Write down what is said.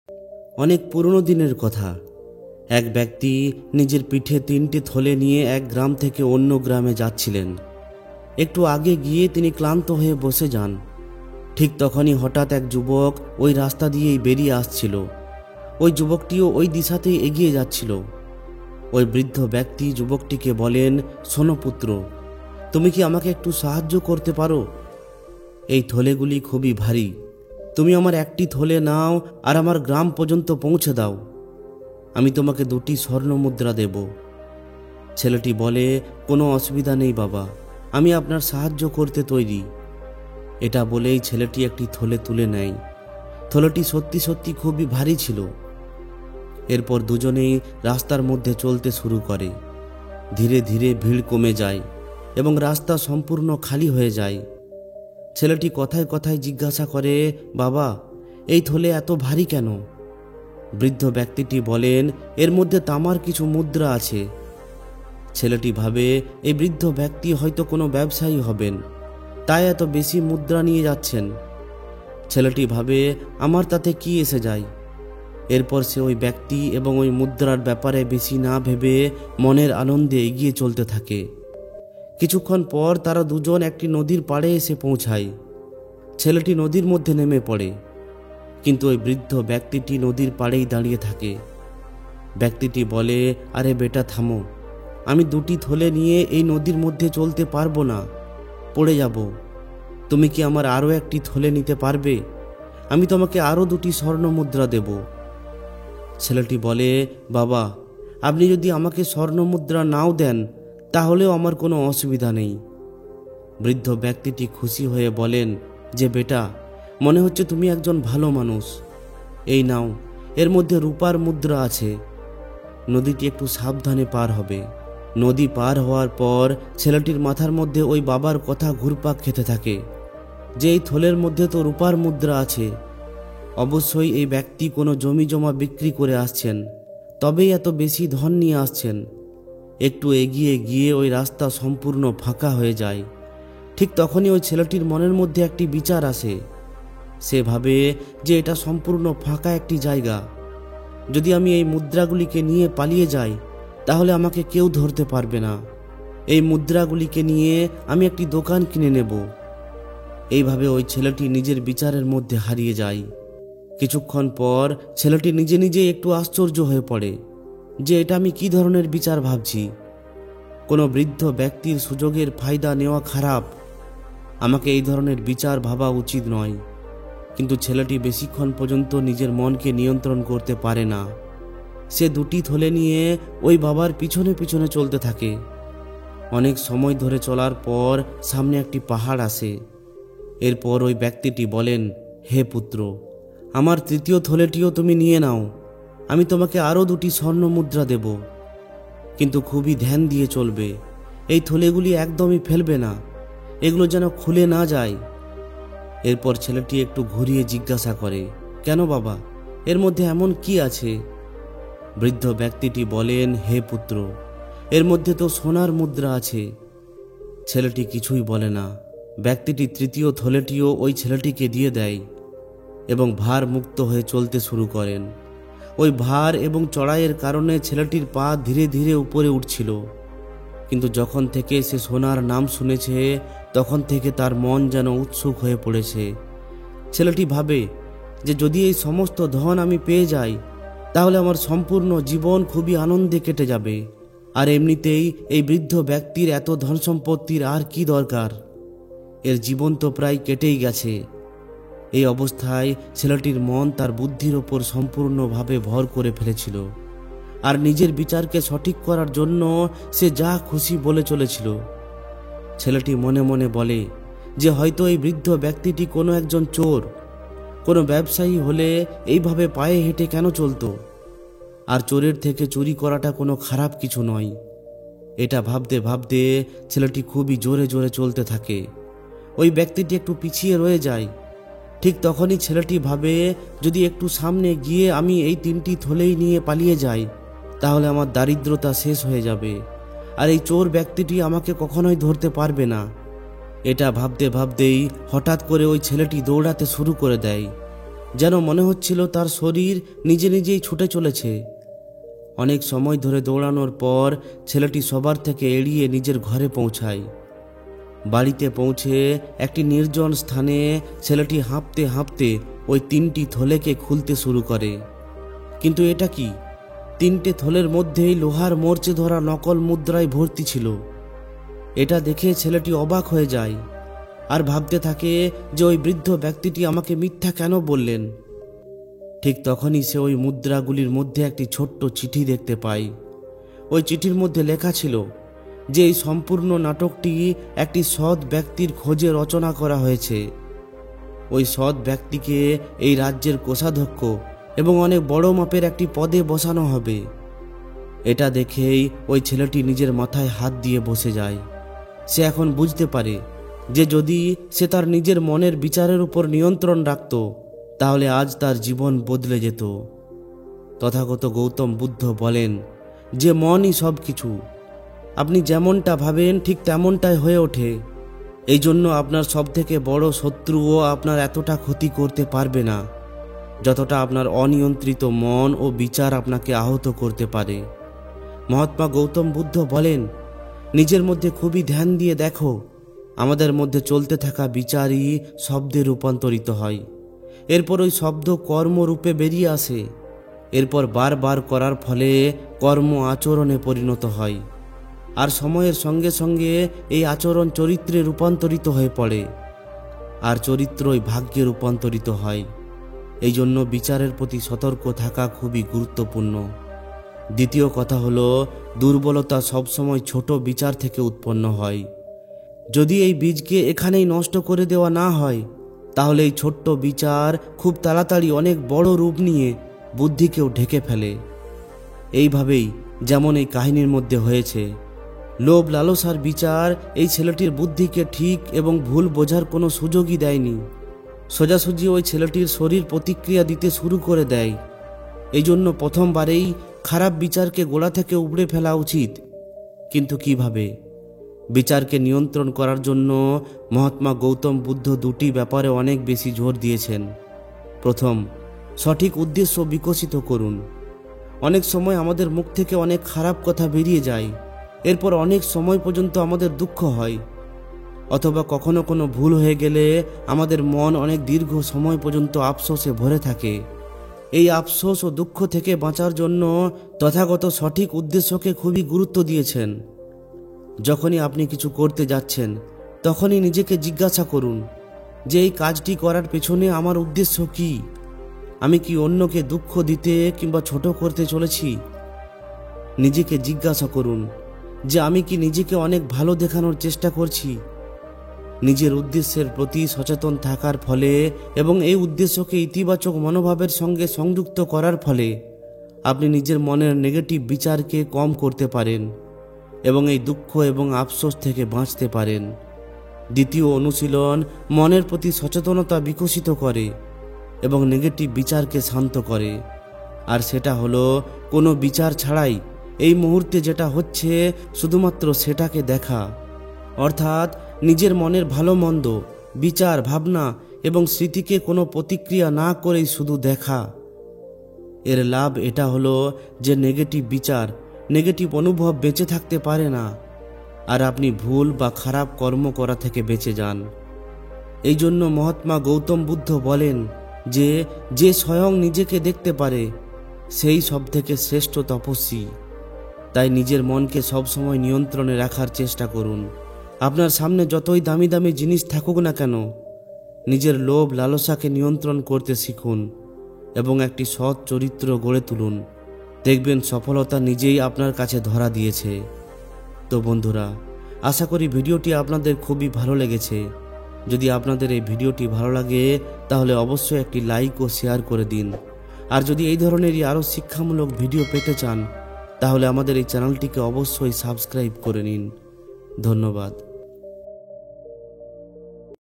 অনেক পুরনো দিনের কথা। এক ব্যক্তি নিজের পিঠে 3টি থলে নিয়ে এক গ্রাম থেকে অন্য গ্রামে যাচ্ছিলেন। একটু আগে গিয়ে তিনি ক্লান্ত হয়ে বসে যান। ঠিক তখনই হঠাৎ এক যুবক ওই রাস্তা দিয়েই বেরিয়ে আসছিল। ওই যুবকটিও ওই দিশাতেই এগিয়ে যাচ্ছিল। ওই বৃদ্ধ ব্যক্তি যুবকটিকে বলেন, শোনো পুত্র, তুমি কি আমাকে একটু সাহায্য করতে পারো? এই থলেগুলি খুবই ভারী, তুমি আমার একটি থলে নাও আর আমার গ্রাম পর্যন্ত পৌঁছে দাও। আমি তোমাকে 2টি স্বর্ণ মুদ্রা দেব। ছেলেটি বলে, কোনো অসুবিধা নেই বাবা, আমি আপনার সাহায্য করতে তৈরি। এটা বলেই ছেলেটি একটি থলে তুলে নেয়। থলেটি সত্যি সত্যি খুবই ভারী ছিল। এরপর দুজনেই রাস্তার মধ্যে চলতে শুরু করে। ধীরে ধীরে ভিড় কমে যায় এবং রাস্তা সম্পূর্ণ খালি হয়ে যায়। ছেলেটি কথায় কথায় জিজ্ঞাসা করে, বাবা, এই থলে এত ভারী কেন? বৃদ্ধ ব্যক্তিটি বলেন, এর মধ্যে তামার কিছু মুদ্রা আছে। ছেলেটি ভাবে এই বৃদ্ধ ব্যক্তি হয়তো কোনো ব্যবসায়ী হবেন, তাই এত বেশি মুদ্রা নিয়ে যাচ্ছেন। ছেলেটি ভাবে, আমার তাতে কি এসে যায়। এরপর সে ওই ব্যক্তি এবং ওই মুদ্রার ব্যাপারে বেশি না ভেবে মনের আনন্দে এগিয়ে চলতে থাকে। কিছুক্ষণ পর তারা দুজন একটি নদীর পাড়ে এসে পৌঁছায়। ছেলেটি নদীর মধ্যে নেমে পড়ে, কিন্তু ওই বৃদ্ধ ব্যক্তিটি নদীর পাড়েই দাঁড়িয়ে থাকে। ব্যক্তিটি বলে, আরে বেটা থামো, আমি 2টি থলে নিয়ে এই নদীর মধ্যে চলতে পারবো না, পড়ে যাব। তুমি কি আমার আরও একটি থলে নিতে পারবে? আমি তোমাকে আরও 2টি স্বর্ণ মুদ্রা দেব। ছেলেটি বলে, বাবা, আপনি যদি আমাকে স্বর্ণ মুদ্রা নাও দেন তাহলেও আমার কোনো অসুবিধা নেই। বৃদ্ধ ব্যক্তিটি খুশি হয়ে বলেন যে, বেটা, মনে হচ্ছে তুমি একজন ভালো মানুষ। এই নাও, এর মধ্যে রূপার মুদ্রা আছে। নদীটি একটু সাবধানে পার হবে। নদী পার হওয়ার পর ছেলেটির মাথার মধ্যে ওই বাবার কথা ঘুরপাক খেতে থাকে যে এই থলের মধ্যে তো রূপার মুদ্রা আছে। অবশ্যই এই ব্যক্তি কোনো জমি জমা বিক্রি করে আসছেন, তবেই এত বেশি ধন নিয়ে আসছেন। একটু এগিয়ে গিয়ে ওই রাস্তা সম্পূর্ণ ফাঁকা হয়ে যায়। ঠিক তখনই ওই ছেলেটির মনের মধ্যে একটি বিচার আসে। সে ভাবে যে এটা সম্পূর্ণ ফাঁকা একটি জায়গা। যদি আমি এই মুদ্রাগুলিকে নিয়ে পালিয়ে যাই তাহলে আমাকে কেউ ধরতে পারবে না। এই মুদ্রাগুলিকে নিয়ে আমি একটি দোকান কিনে নেব। এইভাবে ওই ছেলেটি নিজের বিচারের মধ্যে হারিয়ে যায়। কিছুক্ষণ পর ছেলেটি নিজে নিজেই একটু আশ্চর্য হয়ে পড়ে যে এটা আমি কি ধরনের বিচার ভাবছি। কোনো বৃদ্ধ ব্যক্তির সুযোগের ফায়দা নেওয়া খারাপ, আমাকে এই ধরনের বিচার ভাবা উচিত নয়। কিন্তু ছেলেটি বেশিক্ষণ পর্যন্ত নিজের মনকে নিয়ন্ত্রণ করতে পারে না। সে 2টি থলে নিয়ে ওই বাবার পিছনে পিছনে চলতে থাকে। অনেক সময় ধরে চলার পর সামনে একটি পাহাড় আসে। এরপর ওই ব্যক্তিটি বলেন, হে পুত্র, আমার 3য় থলেটিও তুমি নিয়ে নাও। আমি তোমাকে আরও 2টি স্বর্ণ মুদ্রা দেব, কিন্তু খুবই ধ্যান দিয়ে চলবে। এই থলেগুলি একদমই ফেলবে না, এগুলো যেন খুলে না যায়। এরপর ছেলেটি একটু ঘুরিয়ে জিজ্ঞাসা করে, কেন বাবা, এর মধ্যে এমন কি আছে? বৃদ্ধ ব্যক্তিটি বলেন, হে পুত্র, এর মধ্যে তো সোনার মুদ্রা আছে। ছেলেটি কিছুই বলে না। ব্যক্তিটি 3য় থলেটিও ওই ছেলেটিকে দিয়ে দেয় এবং ভার মুক্ত হয়ে চলতে শুরু করেন। ওই ভার এবং চড়াইয়ের কারণে ছেলেটির পা ধীরে ধীরে উপরে উঠছিল। কিন্তু যখন থেকে সে সোনার নাম শুনেছে তখন থেকে তার মন যেন উৎসুক হয়ে পড়েছে। ছেলেটি ভাবে যে যদি এই সমস্ত ধন আমি পেয়ে যাই তাহলে আমার সম্পূর্ণ জীবন খুবই আনন্দে কেটে যাবে। আর এমনিতেই এই বৃদ্ধ ব্যক্তির এত ধন সম্পত্তির আর কি দরকার, এর জীবন তো প্রায় কেটেই গেছে। এই অবস্থায় ছেলেটির মন তার বুদ্ধির ওপর সম্পূর্ণভাবে ভর করে ফেলেছিল আর নিজের বিচারকে সঠিক করার জন্য সে যা খুশি বলে চলেছিল। ছেলেটি মনে মনে বলে যে হয়তো এই বৃদ্ধ ব্যক্তিটি কোনো একজন চোর, কোনো ব্যবসায়ী হলে এইভাবে পায়ে হেঁটে কেন চলতো? আর চোরের থেকে চুরি করাটা কোনো খারাপ কিছু নয়। এটা ভাবতে ভাবতে ছেলেটি খুবই জোরে জোরে চলতে থাকে। ওই ব্যক্তিটি একটু পিছিয়ে রয়ে যায়। ঠিক তখনই ছেলেটি ভাবে যদি একটু সামনে গিয়ে আমি এই 3টি থলেই নিয়ে পালিয়ে যাই তাহলে আমার দারিদ্রতা শেষ হয়ে যাবে আর এই চোর ব্যক্তিটি আমাকে কখনোই ধরতে পারবে না। এটা ভাবতে ভাবতেই হঠাৎ করে ওই ছেলেটি দৌড়াতে শুরু করে দেয়। যেন মনে হচ্ছিল তার শরীর নিজে নিজেই ছুটে চলেছে। অনেক সময় ধরে দৌড়ানোর পর ছেলেটি সবার থেকে এড়িয়ে নিজের ঘরে পৌঁছায়। বাড়িতে পৌঁছে একটি নির্জন স্থানে ছেলেটি হাঁপতে হাঁপতে ওই 3টি থলেকে খুলতে শুরু করে। কিন্তু এটা কি? 3টে থলের মধ্যেই লোহার মরচে ধরা নকল মুদ্রায় ভর্তি ছিল। এটা দেখে ছেলেটি অবাক হয়ে যায় আর ভাবতে থাকে যে ওই বৃদ্ধ ব্যক্তিটি আমাকে মিথ্যা কেন বললেন। ঠিক তখনই সে ওই মুদ্রাগুলির মধ্যে একটি ছোট্ট চিঠি দেখতে পায়। ওই চিঠির মধ্যে লেখা ছিল যে এই সম্পূর্ণ নাটকটি একটি সৎ ব্যক্তির খোঁজে রচনা করা হয়েছে। ওই সৎ ব্যক্তিকে এই রাজ্যের কোষাধ্যক্ষ এবং অনেক বড় মাপের একটি পদে বসানো হবে। এটা দেখেই ওই ছেলেটি নিজের মাথায় হাত দিয়ে বসে যায়। সে এখন বুঝতে পারে যে যদি সে তার নিজের মনের বিচারের উপর নিয়ন্ত্রণ রাখত তাহলে আজ তার জীবন বদলে যেত। তথাগত গৌতম বুদ্ধ বলেন যে মনই সব কিছু। আপনি যেমনটা ভাবেন ঠিক তেমনটাই হয়ে ওঠে। এই জন্য আপনার সবথেকে বড় শত্রুও আপনার এতটা ক্ষতি করতে পারবে না যতটা আপনার অনিয়ন্ত্রিত মন ও বিচার আপনাকে আহত করতে পারে। মহাত্মা গৌতম বুদ্ধ বলেন, নিজের মধ্যে খুবই ধ্যান দিয়ে দেখো, আমাদের মধ্যে চলতে থাকা বিচারই শব্দে রূপান্তরিত হয়। এরপর ওই শব্দ কর্মরূপে বেরিয়ে আসে। এরপর বারবার করার ফলে কর্ম আচরণে পরিণত হয়। আর সময়ের সঙ্গে সঙ্গে এই আচরণ চরিত্রে রূপান্তরিত হয়ে পড়ে, আর চরিত্রই ভাগ্যে রূপান্তরিত হয়। এই জন্য বিচারের প্রতি সতর্ক থাকা খুবই গুরুত্বপূর্ণ। দ্বিতীয় কথা হলো, দুর্বলতা সবসময় ছোট বিচার থেকে উৎপন্ন হয়। যদি এই বীজকে এখানেই নষ্ট করে দেওয়া না হয় তাহলে এই ছোট্ট বিচার খুব তাড়াতাড়ি অনেক বড় রূপ নিয়ে বুদ্ধিকেও ঢেকে ফেলে। এইভাবেই যেমন এই কাহিনীর মধ্যে হয়েছে, লোভ লালসার বিচার এই ছেলেটির বুদ্ধিকে ঠিক এবং ভুল বোঝার কোনো সুযোগই দেয়নি। সোজাসুজি ওই ছেলেটির শরীর প্রতিক্রিয়া দিতে শুরু করে দেয়। এই জন্য প্রথমবারেই খারাপ বিচারকে গোড়া থেকে উপড়ে ফেলা উচিত। কিন্তু কিভাবে? বিচারকে নিয়ন্ত্রণ করার জন্য মহাত্মা গৌতম বুদ্ধ দুটি ব্যাপারে অনেক বেশি জোর দিয়েছেন। প্রথম, সঠিক উদ্দেশ্য বিকশিত করুন। অনেক সময় আমাদের মুখ থেকে অনেক খারাপ কথা বেরিয়ে যায়, এরপর অনেক সময় পর্যন্ত আমাদের দুঃখ হয়। অথবা কখনো কোনো ভুল হয়ে গেলে আমাদের মন অনেক দীর্ঘ সময় পর্যন্ত আফসোসে ভরে থাকে। এই আফসোস ও দুঃখ থেকে বাঁচার জন্য তথাগত সঠিক উদ্দেশ্যকে খুবই গুরুত্ব দিয়েছেন। যখনই আপনি কিছু করতে যাচ্ছেন তখনই নিজেকে জিজ্ঞাসা করুন যে এই কাজটি করার পেছনে আমার উদ্দেশ্য কি? আমি কি অন্যকে দুঃখ দিতে কিংবা ছোট করতে চলেছি? নিজেকে জিজ্ঞাসা করুন যে আমি কি নিজেকে অনেক ভালো দেখানোর চেষ্টা করছি? নিজের উদ্দেশ্যের প্রতি সচেতন থাকার ফলে এবং এই উদ্দেশ্যকে ইতিবাচক মনোভাবের সঙ্গে সংযুক্ত করার ফলে আপনি নিজের মনের নেগেটিভ বিচারকে কম করতে পারেন এবং এই দুঃখ এবং আফসোস থেকে বাঁচতে পারেন। দ্বিতীয় অনুশীলন মনের প্রতি সচেতনতা বিকশিত করে এবং নেগেটিভ বিচারকে শান্ত করে। আর সেটা হলো কোনো বিচার ছাড়াই এই মুহূর্তে যেটা হচ্ছে শুধুমাত্র সেটাকে দেখা, অর্থাৎ নিজের মনের ভালো মন্দ বিচার ভাবনা এবং স্মৃতিকে কোনো প্রতিক্রিয়া না করেই শুধু দেখা। এর লাভ এটা হলো যে নেগেটিভ বিচার নেগেটিভ অনুভব বেঁচে থাকতে পারে না, আর আপনি ভুল বা খারাপ কর্ম করা থেকে বেঁচে যান। এই জন্য মহাত্মা গৌতম বুদ্ধ বলেন যে যে স্বয়ং নিজেকে দেখতে পারে সেই সব থেকে শ্রেষ্ঠ তপস্বী। তাই নিজের মনকে সবসময় নিয়ন্ত্রণে রাখার চেষ্টা করুন। আপনার সামনে যতই দামি দামি জিনিস থাকুক না কেন, নিজের লোভ লালসাকে নিয়ন্ত্রণ করতে শিখুন এবং একটি সৎ চরিত্র গড়ে তুলুন। দেখবেন সফলতা নিজেই আপনার কাছে ধরা দিয়েছে। তো বন্ধুরা, আশা করি ভিডিওটি আপনাদের খুবই ভালো লেগেছে। যদি আপনাদের এই ভিডিওটি ভালো লাগে তাহলে অবশ্যই একটি লাইক ও শেয়ার করে দিন। আর যদি এই ধরনেরই আরও শিক্ষামূলক ভিডিও পেতে চান তাহলে আমাদের এই চ্যানেলটিকে অবশ্যই সাবস্ক্রাইব করে নিন। ধন্যবাদ।